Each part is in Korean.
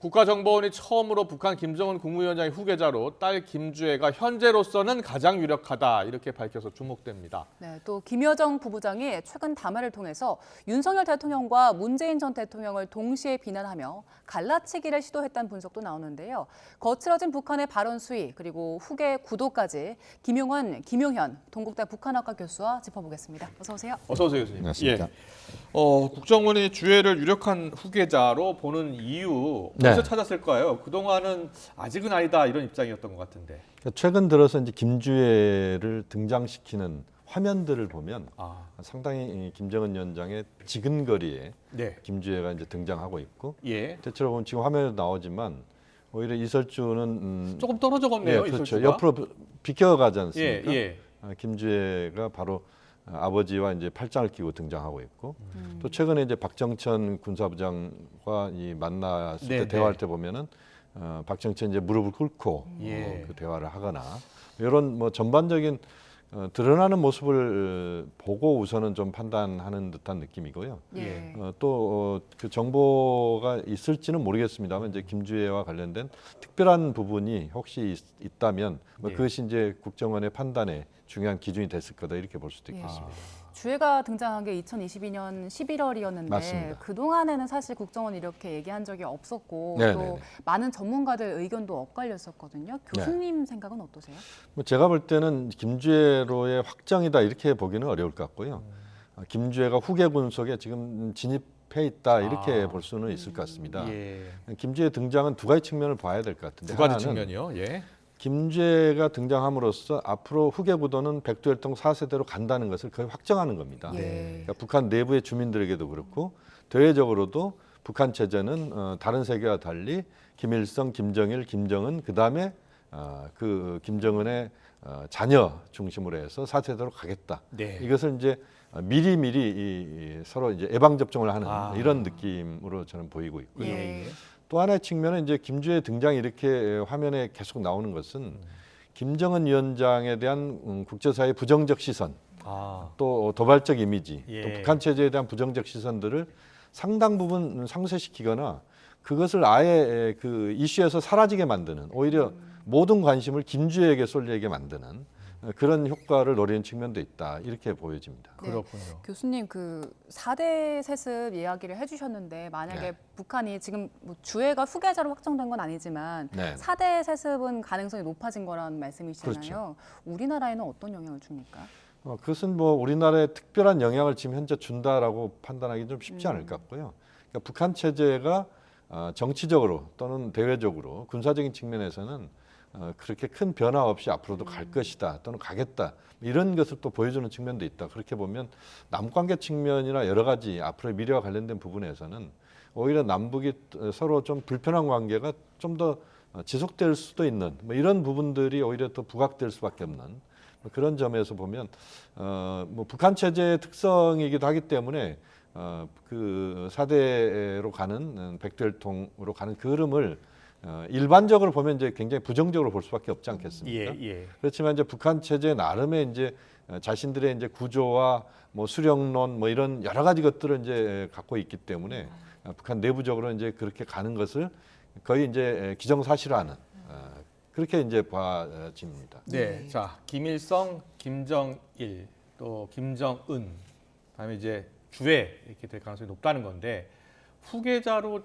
국가정보원이 처음으로 북한 김정은 국무위원장의 후계자로 딸 김주애가 현재로서는 가장 유력하다 이렇게 밝혀서 주목됩니다. 네, 또 김여정 부부장이 최근 담화를 통해서 윤석열 대통령과 문재인 전 대통령을 동시에 비난하며 갈라치기를 시도했다는 분석도 나오는데요. 거칠어진 북한의 발언 수위 그리고 후계 구도까지 김용현 동국대 북한학과 교수와 짚어보겠습니다. 어서 오세요. 어서 오세요, 교수님. 맞습니다. 국정원이 주애를 유력한 후계자로 보는 이유 어디서 네. 찾았을까요? 그동안은 아직은 아니다 이런 입장이었던 것 같은데. 최근 들어서 이제 김주애를 등장시키는 화면들을 보면 아, 상당히 김정은 위원장의 지근거리에 네. 김주애가 이제 등장하고 있고, 예. 대체로 보면 지금 화면에 나오지만 오히려 이설주는 조금 떨어져 걷네요, 그렇죠. 이설주가. 옆으로 비켜가지 예, 않습니까? 예. 김주애가 바로 아버지와 이제 팔짱을 끼고 등장하고 있고, 또 최근에 이제 박정천 군사부장과 만났을 네, 때 대화할 네. 때 보면은 박정천 이제 무릎을 꿇고 예. 그 대화를 하거나 이런 뭐 전반적인 드러나는 모습을 보고 우선은 좀 판단하는 듯한 느낌이고요. 예. 또 그 정보가 있을지는 모르겠습니다만 이제 김주애와 관련된 특별한 부분이 혹시 있다면 뭐 예. 그것이 이제 국정원의 판단에 중요한 기준이 됐을 거다 이렇게 볼 수도 예. 있겠습니다. 주애가 등장한 게 2022년 11월이었는데 맞습니다. 그동안에는 사실 국정원 이렇게 얘기한 적이 없었고 또 네네네. 많은 전문가들 의견도 엇갈렸었거든요. 교수님 생각은 어떠세요? 뭐 제가 볼 때는 김주애로의 확정이다 이렇게 보기는 어려울 것 같고요. 김주애가 후계 군속에 지금 진입해 있다 이렇게 볼 수는 있을 것 같습니다. 예. 김주애 등장은 두 가지 측면을 봐야 될 것 같은데 두 가지 하나는 측면이요. 예. 김주애가 등장함으로써 앞으로 후계 구도는 백두혈통 4세대로 간다는 것을 거의 확정하는 겁니다. 예. 그러니까 북한 내부의 주민들에게도 그렇고 대외적으로도 북한 체제는 다른 세계와 달리 김일성, 김정일, 김정은 그다음에 그 김정은의 자녀 중심으로 해서 4세대로 가겠다. 네. 이것을 이제 미리 서로 이제 예방 접종을 하는 이런 느낌으로 저는 보이고 있고요. 예. 또 하나의 측면은 이제 김주애 등장이 이렇게 화면에 계속 나오는 것은 김정은 위원장에 대한 국제사회의 부정적 시선, 아, 또 도발적 이미지, 예. 또 북한 체제에 대한 부정적 시선들을 상당 부분 상쇄시키거나 그것을 아예 그 이슈에서 사라지게 만드는 오히려 모든 관심을 김주애에게 쏠리게 만드는 그런 효과를 노리는 측면도 있다 이렇게 보여집니다. 네. 그렇군요. 교수님 그 4대 세습 이야기를 해주셨는데 만약에 네. 북한이 지금 뭐 주애가 후계자로 확정된 건 아니지만 네. 4대 세습은 가능성이 높아진 거라는 말씀이시잖아요. 그렇죠. 우리나라에는 어떤 영향을 줍니까? 그것은 뭐 우리나라에 특별한 영향을 지금 현재 준다라고 판단하기 좀 쉽지 않을 것 같고요. 그러니까 북한 체제가 정치적으로 또는 대외적으로 군사적인 측면에서는 그렇게 큰 변화 없이 앞으로도 갈 것이다 또는 가겠다 이런 것을 또 보여주는 측면도 있다. 그렇게 보면 남관계 측면이나 여러 가지 앞으로의 미래와 관련된 부분에서는 오히려 남북이 서로 좀 불편한 관계가 좀 더 지속될 수도 있는 뭐 이런 부분들이 오히려 더 부각될 수밖에 없는 그런 점에서 보면 뭐 북한 체제의 특성이기도 하기 때문에 그 4대로 가는 백두혈통으로 가는 그 흐름을 일반적으로 보면 이제 굉장히 부정적으로 볼 수밖에 없지 않겠습니까? 예, 예. 그렇지만 이제 북한 체제 나름의 이제 자신들의 이제 구조와 뭐 수령론 뭐 이런 여러 가지 것들을 이제 갖고 있기 때문에 북한 내부적으로 이제 그렇게 가는 것을 거의 이제 기정사실화하는 그렇게 이제 봐집니다. 네, 자 김일성, 김정일, 또 김정은, 다음에 이제 주애 이렇게 될 가능성이 높다는 건데 후계자로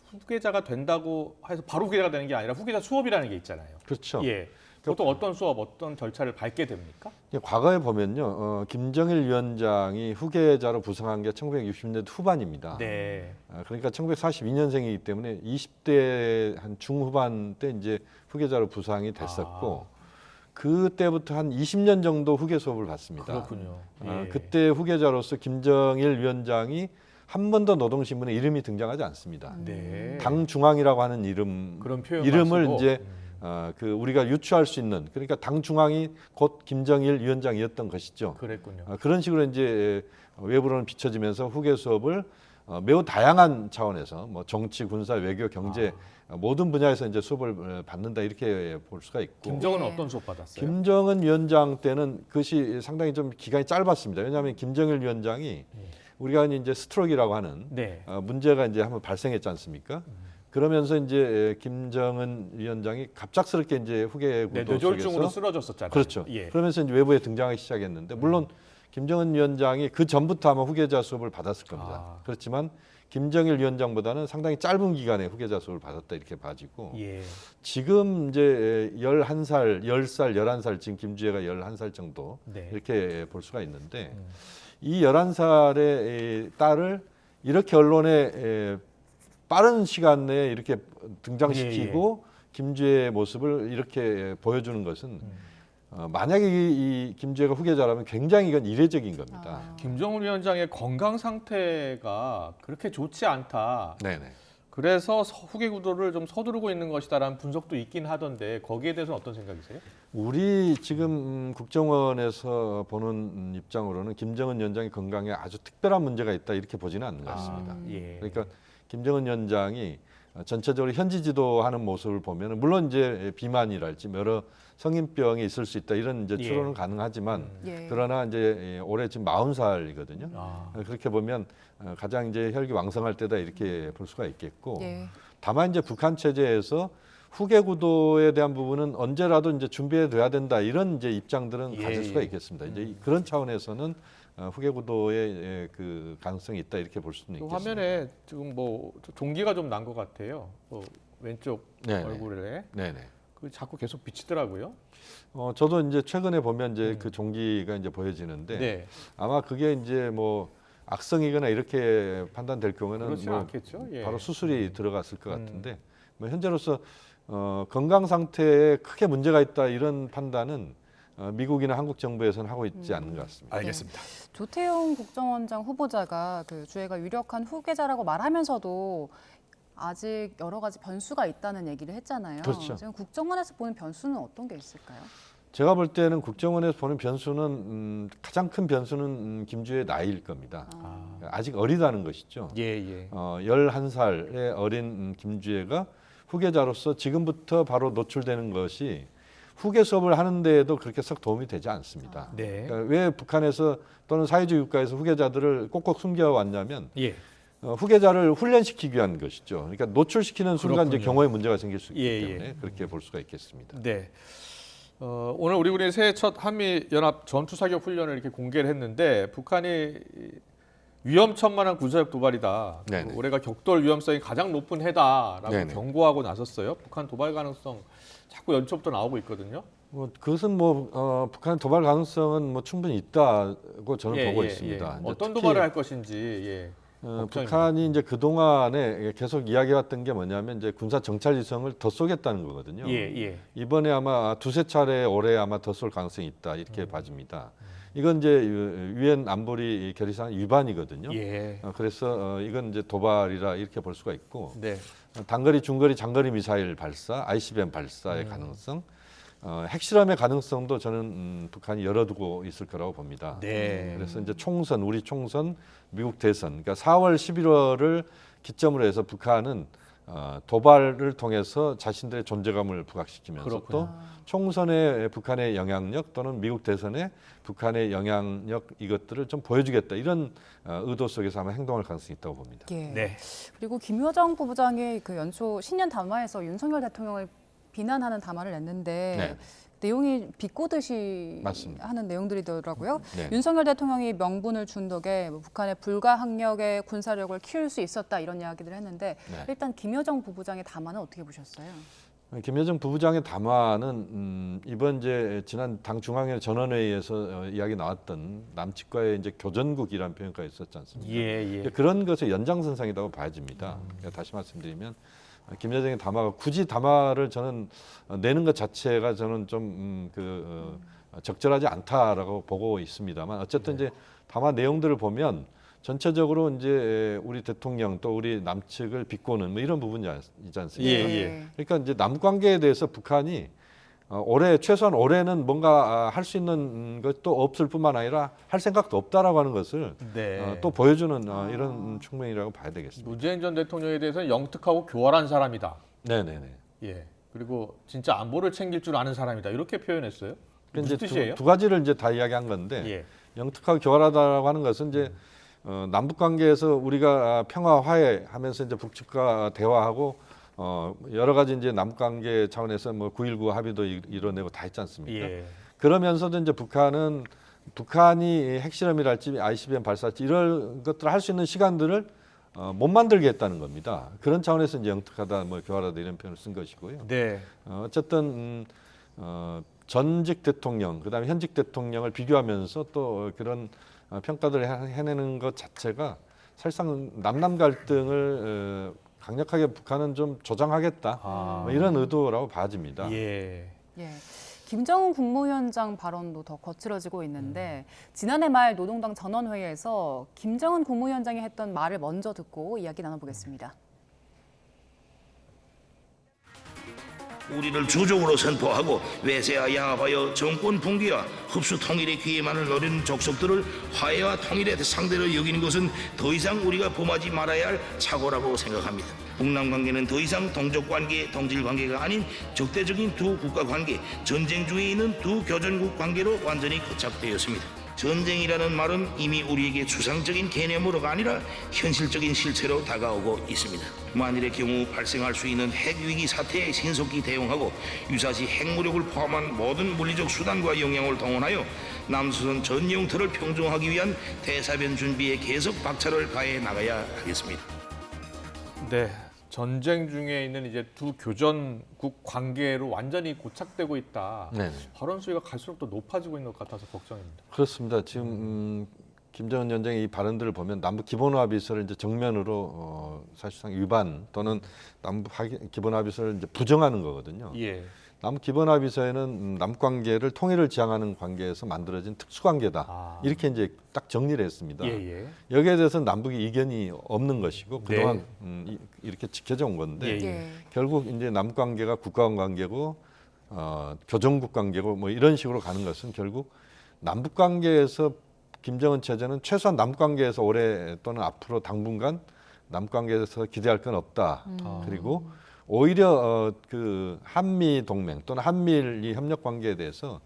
후계자가 된다고 해서 바로 후계자가 되는 게 아니라 후계자 수업이라는 게 있잖아요. 그렇죠. 예. 보통 어떤 수업, 어떤 절차를 밟게 됩니까? 과거에 보면요, 김정일 위원장이 후계자로 부상한 게 1960년대 후반입니다. 네. 그러니까 1942년생이기 때문에 20대 한 중후반 때 이제 후계자로 부상이 됐었고 그때부터 한 20년 정도 후계 수업을 받습니다. 그렇군요. 예. 그때 후계자로서 김정일 위원장이 한 번도 노동신문에 이름이 등장하지 않습니다. 네. 당중앙이라고 하는 그런 표현 이름을 쓰고. 이제 그 우리가 유추할 수 있는 그러니까 당중앙이 곧 김정일 위원장이었던 것이죠. 그랬군요. 그런 식으로 이제 외부로는 비춰지면서 후계 수업을 매우 다양한 차원에서 뭐 정치, 군사, 외교, 경제 모든 분야에서 이제 수업을 받는다 이렇게 볼 수가 있고. 김정은은 네. 어떤 수업 받았어요? 김정은 위원장 때는 그것이 상당히 좀 기간이 짧았습니다. 왜냐하면 김정일 위원장이 우리가 이제 스트로크라고 하는 네. 문제가 이제 한번 발생했지 않습니까? 그러면서 이제 김정은 위원장이 갑작스럽게 이제 후계 네, 구도 뇌졸중으로 속에서 쓰러졌었잖아요. 그렇죠. 예. 그러면서 이제 외부에 등장하기 시작했는데 물론 김정은 위원장이 그 전부터 아마 후계자 수업을 받았을 겁니다. 아. 그렇지만 김정일 위원장보다는 상당히 짧은 기간에 후계자 수업을 받았다 이렇게 봐지고 예. 지금 이제 11살, 10살, 11살 지금 김주애가 11살 정도 네. 이렇게 볼 수가 있는데 이 11살의 딸을 이렇게 언론에 빠른 시간 내에 이렇게 등장시키고 김주애의 모습을 이렇게 보여주는 것은 만약에 이 김주애가 후계자라면 굉장히 이건 이례적인 겁니다. 김정은 위원장의 건강 상태가 그렇게 좋지 않다. 네네. 그래서 후계 구도를 좀 서두르고 있는 것이다라는 분석도 있긴 하던데 거기에 대해서는 어떤 생각이세요? 우리 지금 국정원에서 보는 입장으로는 김정은 위원장의 건강에 아주 특별한 문제가 있다 이렇게 보지는 않는 것 같습니다. 예. 그러니까 김정은 위원장이 전체적으로 현지 지도하는 모습을 보면 물론 이제 비만이랄지 여러 성인병이 있을 수 있다 이런 이제 추론은 예. 가능하지만 예. 그러나 이제 올해 지금 40살이거든요. 아. 그렇게 보면 가장 이제 혈기 왕성할 때다 이렇게 볼 수가 있겠고 예. 다만 이제 북한 체제에서 후계 구도에 대한 부분은 언제라도 이제 준비해 둬야 된다 이런 이제 입장들은 예, 가질 수가 예. 있겠습니다. 이제 그런 차원에서는 후계 구도의 그 가능성이 있다 이렇게 볼 수는 그 있겠습니다. 화면에 지금 뭐 종기가 좀 난 것 같아요. 왼쪽 네네. 얼굴에 네네. 그 자꾸 계속 비치더라고요. 저도 이제 최근에 보면 이제 그 종기가 이제 보여지는데 네. 아마 그게 이제 뭐 악성이거나 이렇게 판단될 경우는 그렇지 뭐 않겠죠. 예. 바로 수술이 들어갔을 것 같은데 뭐 현재로서 건강 상태에 크게 문제가 있다 이런 판단은 미국이나 한국 정부에서는 하고 있지 않는 것 같습니다. 알겠습니다. 조태용 국정원장 후보자가 그 주애가 유력한 후계자라고 말하면서도 아직 여러 가지 변수가 있다는 얘기를 했잖아요. 그렇죠. 지금 국정원에서 보는 변수는 어떤 게 있을까요? 제가 볼 때는 국정원에서 보는 변수는 가장 큰 변수는 김주애의 나이일 겁니다. 아직 어리다는 것이죠. 예, 예. 11살의 어린 김주애가 후계자로서 지금부터 바로 노출되는 것이 후계 수업을 하는 데에도 그렇게 썩 도움이 되지 않습니다. 네. 그러니까 왜 북한에서 또는 사회주의 국가에서 후계자들을 꼭꼭 숨겨왔냐면 예. 후계자를 훈련시키기 위한 것이죠. 그러니까 노출시키는 순간 이제 그렇군요. 경호에 문제가 생길 수 있기 예, 예. 때문에 그렇게 볼 수가 있겠습니다. 네. 오늘 우리 군이 새해 첫 한미 연합 전투 사격 훈련을 이렇게 공개를 했는데 북한이 위험천만한 군사력 도발이다. 네네. 올해가 격돌 위험성이 가장 높은 해다라고 네네. 경고하고 나섰어요. 북한 도발 가능성 자꾸 연초부터 나오고 있거든요. 그것은 북한 도발 가능성은 충분히 있다고 저는 보고 있습니다. 이제 어떤 특히, 도발을 할 것인지 걱정입니다. 북한이 이제 그 동안에 계속 이야기해왔던 게 뭐냐면 이제 군사 정찰 위성을 더 쏘겠다는 거거든요. 예. 이번에 아마 두세 차례 올해 아마 더 쏠 가능성이 있다 이렇게 봐집니다. 이건 이제 유엔 안보리 결의사항 위반이거든요. 예. 그래서 이건 이제 도발이라 이렇게 볼 수가 있고 네. 단거리, 중거리, 장거리 미사일 발사, ICBM 발사의 가능성, 핵실험의 가능성도 저는 북한이 열어두고 있을 거라고 봅니다. 네. 그래서 이제 총선, 우리 총선, 미국 대선, 그러니까 4월, 11월을 기점으로 해서 북한은 도발을 통해서 자신들의 존재감을 부각시키면서 그렇군요. 또 총선의 북한의 영향력 또는 미국 대선의 북한의 영향력 이것들을 좀 보여주겠다 이런 의도 속에서 아마 행동할 가능성이 있다고 봅니다. 예. 네. 그리고 김여정 부부장이 그 연초 신년 담화에서 윤석열 대통령을 비난하는 담화를 냈는데 네. 내용이 비꼬듯이 맞습니다. 하는 내용들이더라고요. 네. 윤석열 대통령이 명분을 준 덕에 북한의 불가항력의 군사력을 키울 수 있었다 이런 이야기를 했는데 네. 일단 김여정 부부장의 담화는 어떻게 보셨어요? 김여정 부부장의 담화는 이번 이제 지난 당 중앙회 전원회의에서 이야기 나왔던 남측과의 이제 교전국이라는 표현까지 있었지 않습니까? 예. 그런 것의 연장선상이라고 봐집니다. 그러니까 다시 말씀드리면 김여정의 담화가 굳이 담화를 저는 내는 것 자체가 저는 좀 적절하지 않다라고 보고 있습니다만 어쨌든 이제 담화 내용들을 보면 전체적으로 이제 우리 대통령 또 우리 남측을 비꼬는 뭐 이런 부분이지 않습니까? 예. 그러니까 이제 남 관계에 대해서 북한이 올해 최소한 올해는 뭔가 할 수 있는 것도 없을 뿐만 아니라 할 생각도 없다라고 하는 것을 네. 또 보여주는 이런 측면이라고 봐야 되겠습니다. 문재인 전 대통령에 대해서는 영특하고 교활한 사람이다. 네네네. 예. 그리고 진짜 안보를 챙길 줄 아는 사람이다. 이렇게 표현했어요. 무슨 이제 뜻이에요? 두 가지를 이제 다 이야기한 건데 예. 영특하고 교활하다라고 하는 것은 이제 남북 관계에서 우리가 평화 화해하면서 이제 북측과 대화하고 여러 가지 이제 남북관계 차원에서 뭐 9.19 합의도 이뤄내고 다 했지 않습니까? 예. 그러면서도 이제 북한이 핵실험이랄지 ICBM 발사할지 이런 것들을 할 수 있는 시간들을 못 만들게 했다는 겁니다. 그런 차원에서 이제 영특하다, 뭐 교활하다 이런 표현을 쓴 것이고요. 네. 어쨌든 전직 대통령, 그다음에 현직 대통령을 비교하면서 또 그런 평가들을 해내는 것 자체가 사실상 남남 갈등을 강력하게 북한은 좀 조장하겠다, 뭐 이런 의도라고 봐집니다. 예. 예. 김정은 국무위원장 발언도 더 거칠어지고 있는데 지난해 말 노동당 전원회의에서 김정은 국무위원장이 했던 말을 먼저 듣고 이야기 나눠보겠습니다. 우리를 주적으로 선포하고 외세와 양압하여 정권 붕괴와 흡수 통일의 기회만을 노리는 족속들을 화해와 통일의 상대로 여기는 것은 더 이상 우리가 범하지 말아야 할 착오라고 생각합니다. 북남 관계는 더 이상 동족 관계, 동질 관계가 아닌 적대적인 두 국가 관계, 전쟁 중에 있는 두 교전국 관계로 완전히 고착되었습니다. 전쟁이라는 말은 이미 우리에게 추상적인 개념으로가 아니라 현실적인 실체로 다가오고 있습니다. 만일의 경우 발생할 수 있는 핵위기 사태에 신속히 대응하고 유사시 핵무력을 포함한 모든 물리적 수단과 역량을 동원하여 남수선 전 영토를 평정하기 위한 대사변 준비에 계속 박차를 가해 나가야 하겠습니다. 네. 전쟁 중에 있는 이제 두 교전국 관계로 완전히 고착되고 있다. 네. 발언 수위가 갈수록 더 높아지고 있는 것 같아서 걱정입니다. 그렇습니다. 지금 김정은 위원장의 이 발언들을 보면 남북 기본합의서를 이제 정면으로 사실상 위반 또는 남북 기본합의서를 이제 부정하는 거거든요. 예. 남북 기본합의서에는 남북 관계를 통일을 지향하는 관계에서 만들어진 특수관계다. 이렇게 이제 딱 정리를 했습니다. 예. 여기에 대해서는 남북이 이견이 없는 것이고 네. 그동안 이렇게 지켜져 온 건데 예. 결국 이제 남북 관계가 국가 간 관계고 교정국 관계고 뭐 이런 식으로 가는 것은 결국 남북 관계에서 김정은 체제는 최소한 남북 관계에서 올해 또는 앞으로 당분간 남북 관계에서 기대할 건 없다. 그리고 오히려 그 한미 동맹 또는 한미일 이 협력 관계에 대해서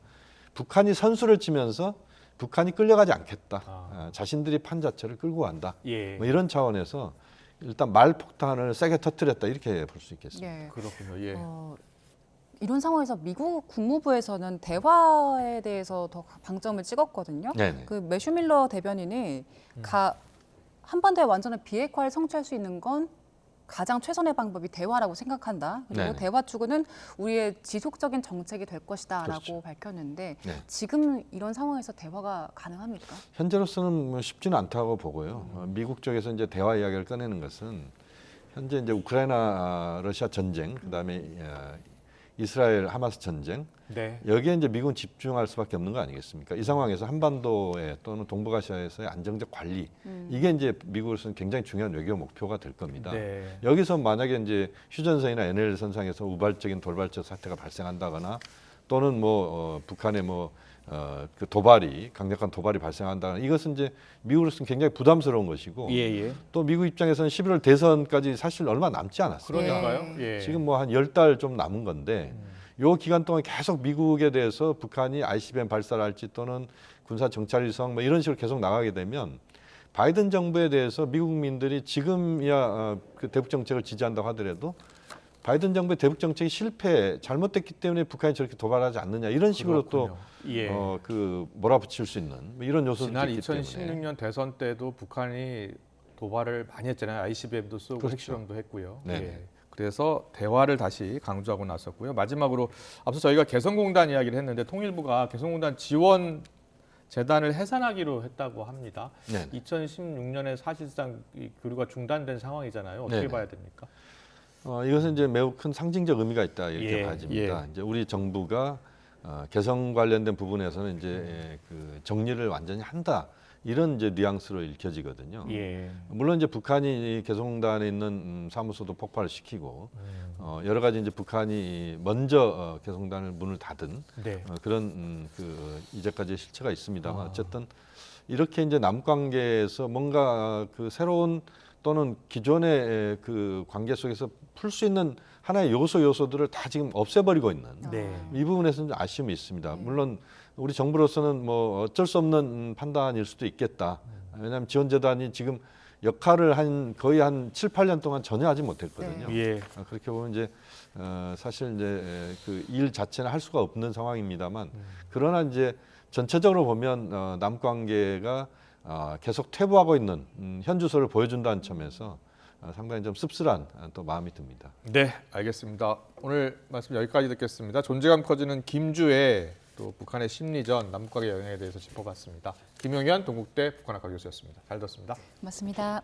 북한이 선수를 치면서 북한이 끌려가지 않겠다. 자신들이 판 자체를 끌고 간다. 예. 뭐 이런 차원에서 일단 말폭탄을 세게 터뜨렸다 이렇게 볼 수 있겠습니다. 예. 그렇군요. 예. 이런 상황에서 미국 국무부에서는 대화에 대해서 더 방점을 찍었거든요. 네네. 그 매슈 밀러 대변인이 한반도의 완전한 비핵화를 성취할 수 있는 건 가장 최선의 방법이 대화라고 생각한다. 그리고 네네. 대화 추구는 우리의 지속적인 정책이 될 것이다라고 그렇죠. 밝혔는데 네. 지금 이런 상황에서 대화가 가능합니까? 현재로서는 뭐 쉽지는 않다고 보고요. 미국 쪽에서 이제 대화 이야기를 꺼내는 것은 현재 이제 우크라이나 러시아 전쟁, 그다음에 이스라엘 하마스 전쟁 네. 여기에 이제 미국은 집중할 수밖에 없는 거 아니겠습니까? 이 상황에서 한반도에 또는 동북아시아에서의 안정적 관리 이게 이제 미국으로서는 굉장히 중요한 외교 목표가 될 겁니다. 네. 여기서 만약에 이제 휴전선이나 NL 선상에서 우발적인 돌발적 사태가 발생한다거나 또는 북한의 그 도발이 강력한 도발이 발생한다거나 이것은 이제 미국으로서는 굉장히 부담스러운 것이고 예. 또 미국 입장에서는 11월 대선까지 사실 얼마 남지 않았어요. 그러니까요. 예. 지금 뭐 한 10달 좀 남은 건데 요 기간 동안 계속 미국에 대해서 북한이 ICBM 발사를 할지 또는 군사 정찰 위성 뭐 이런 식으로 계속 나가게 되면 바이든 정부에 대해서 미국 국민들이 지금이야 그 대북 정책을 지지한다고 하더라도 바이든 정부의 대북 정책이 잘못됐기 때문에 북한이 저렇게 도발하지 않느냐 이런 식으로 그렇군요. 예. 또 몰아붙일 수 있는 뭐 이런 요소들이 지난 있기 때문에 2016년 대선 때도 북한이 도발을 많이 했잖아요. ICBM도 쓰고 그렇죠. 핵실험도 했고요. 네네. 예. 그래서 대화를 다시 강조하고 나섰고요. 마지막으로 앞서 저희가 개성공단 이야기를 했는데 통일부가 개성공단 지원 재단을 해산하기로 했다고 합니다. 네네. 2016년에 사실상 이 교류가 중단된 상황이잖아요. 어떻게 네네. 봐야 됩니까? 이것은 이제 매우 큰 상징적 의미가 있다 이렇게 예, 봐집니다. 예. 이제 우리 정부가 개성 관련된 부분에서는 이제 그 정리를 완전히 한다 이런 이제 뉘앙스로 읽혀지거든요. 예. 물론 이제 북한이 개성공단에 있는 사무소도 폭발을 시키고 여러 가지 이제 북한이 먼저 개성공단을 문을 닫은 네. 그런 그 이제까지의 실체가 있습니다만 어쨌든 이렇게 이제 남관계에서 뭔가 그 새로운 또는 기존의 그 관계 속에서 풀 수 있는 하나의 요소들을 다 지금 없애버리고 있는 네. 이 부분에서는 좀 아쉬움이 있습니다. 물론 우리 정부로서는 뭐 어쩔 수 없는 판단일 수도 있겠다. 왜냐하면 지원재단이 지금 역할을 거의 한 7, 8년 동안 전혀 하지 못했거든요. 예. 그렇게 보면 이제 사실 이제 그 일 자체는 할 수가 없는 상황입니다만 그러나 이제 전체적으로 보면 남 관계가 계속 퇴보하고 있는 현주소를 보여준다는 점에서 상당히 좀 씁쓸한 또 마음이 듭니다. 네, 알겠습니다. 오늘 말씀 여기까지 듣겠습니다. 존재감 커지는 김주의 또 북한의 심리전, 남북과의 영향에 대해서 짚어봤습니다. 김용현 동국대 북한학과 교수였습니다. 잘 들었습니다. 맞습니다.